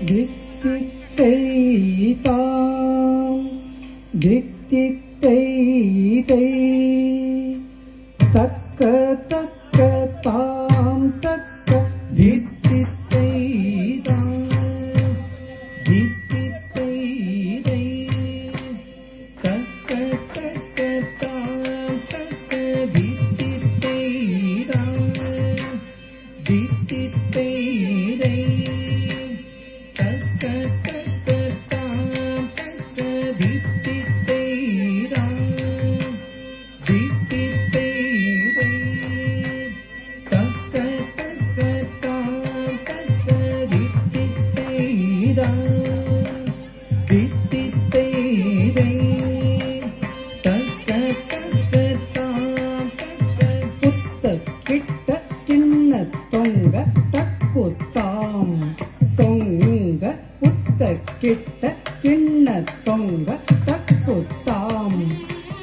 தித்தித்தை தாம் தித்தித்தை தை தக்க தக்க தாம் தக்க தித்தித்தை தாம் தித்தித்தை தை தக்க தக்க தாம் தக்க தித்தித்தை தாம் தித்தித்தை தை தக்க தக்க தாம் தக்க தித்தித்தை தாம் தித்தித்தை தை தக்க தக்க தாம் தக்க தித்தித்தை தாம் தித்தித்தை தை தக்க தக்க தாம் தக்க புத்த கிட்ட கிண்ண தொங்க தக்குத்தாம் தொங்க புத்த கிட்ட கிண்ண தொங்க தக்குத்தாம்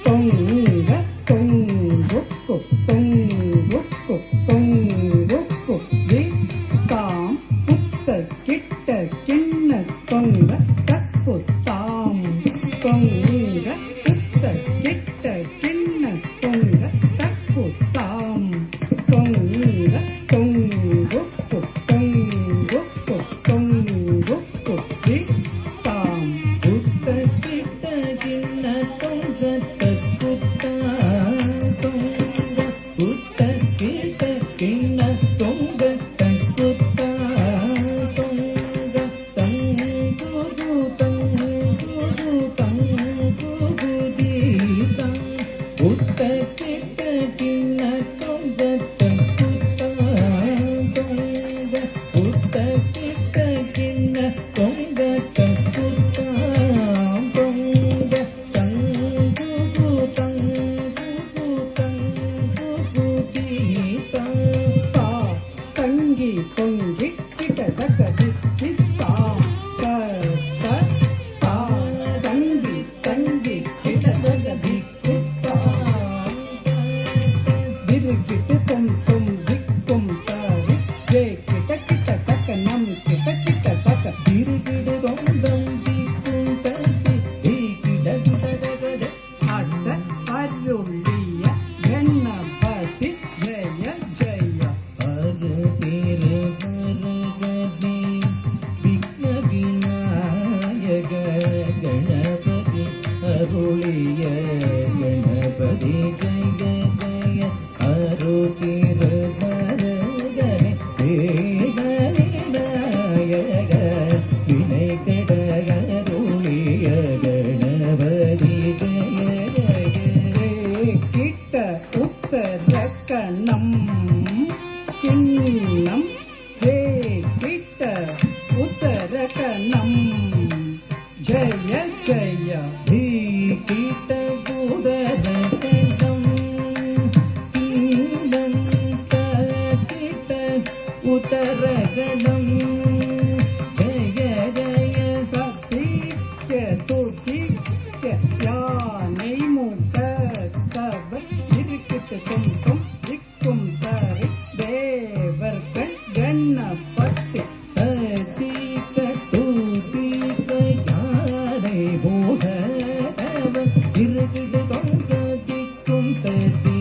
தொங்க தொங்குக்கு தொங்குக்கு தொங்குக்கு தாம் புத்த கிட்ட கிண்ண தொங்க தக்குத்தாம் தொங்க புத்த கிட்ட கிண்ண தொங்க தக்குத்தாம் தொங்க தொங்குக்கு தொங்குக்கு தொங்குக்கு தாம் புத்த கிட்ட கிண்ண தொங்க தக்குத்தாம் தொங்க புத்த கிட்ட கிண்ண தொங்க தக்குத்தாம் தொங்க தங்குது தங்குது தங்குது தீதம் புத்த கிட்ட கிண்ண தொங்க தக்குத்தாம் தொங்க புத்த கிட்ட கிண்ண தொங்க தக்குத்தாம் தொங்க தங்குது தங்குது தங்குது தீதம் தா தங்கி தொங்கி கிட்ட தக்க தித்தாம் த தா தங்கி தங்கி கிட்ட தக்க தித்தாம் கிட்டு தொம் தொம் திக்கும் தாரி ஜே கிட்ட கிட்ட தக்க நம் கிட்ட கிட்ட தக்க கிடு தொந்தம் திக்கும் தத்தி கிட கிட கிட அட்ட அருளிய கணபதி ஜெய ஜெய ஹர திரு ஹரகதி விக்ன விநாயக கணபதி அருளிய கணபதி ஜெய ஜெய அரு திரு ஹரகதி தேக விநாயக வினை கட அருளிய கணபதி ஜெய ஜெய கிட்ட உத்தர கணம் கிண்ணம் ஜே கிட்ட உத்தர கணம் ஜெய ஜெய ஹீ கிட்ட உதர கணம் கிண்ணம் கிட்ட உத்தர கணம் ஜெய ஜெய சக்திக்க துதிக்க யானை முக கவர் இருக்கிட்டு தொம் தொம் திக்கும் தரை தேவர்கள் கணபதி தீக்க தூதிக்க யானை முக கவர் இருக்கிட்டு தொங்க திக்கும் ததி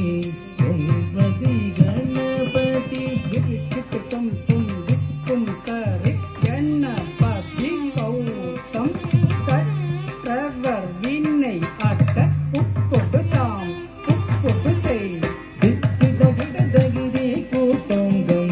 ஒன்பதி கணபதி இருக்கிட்டு தொம் தொம் திக்கும் தரை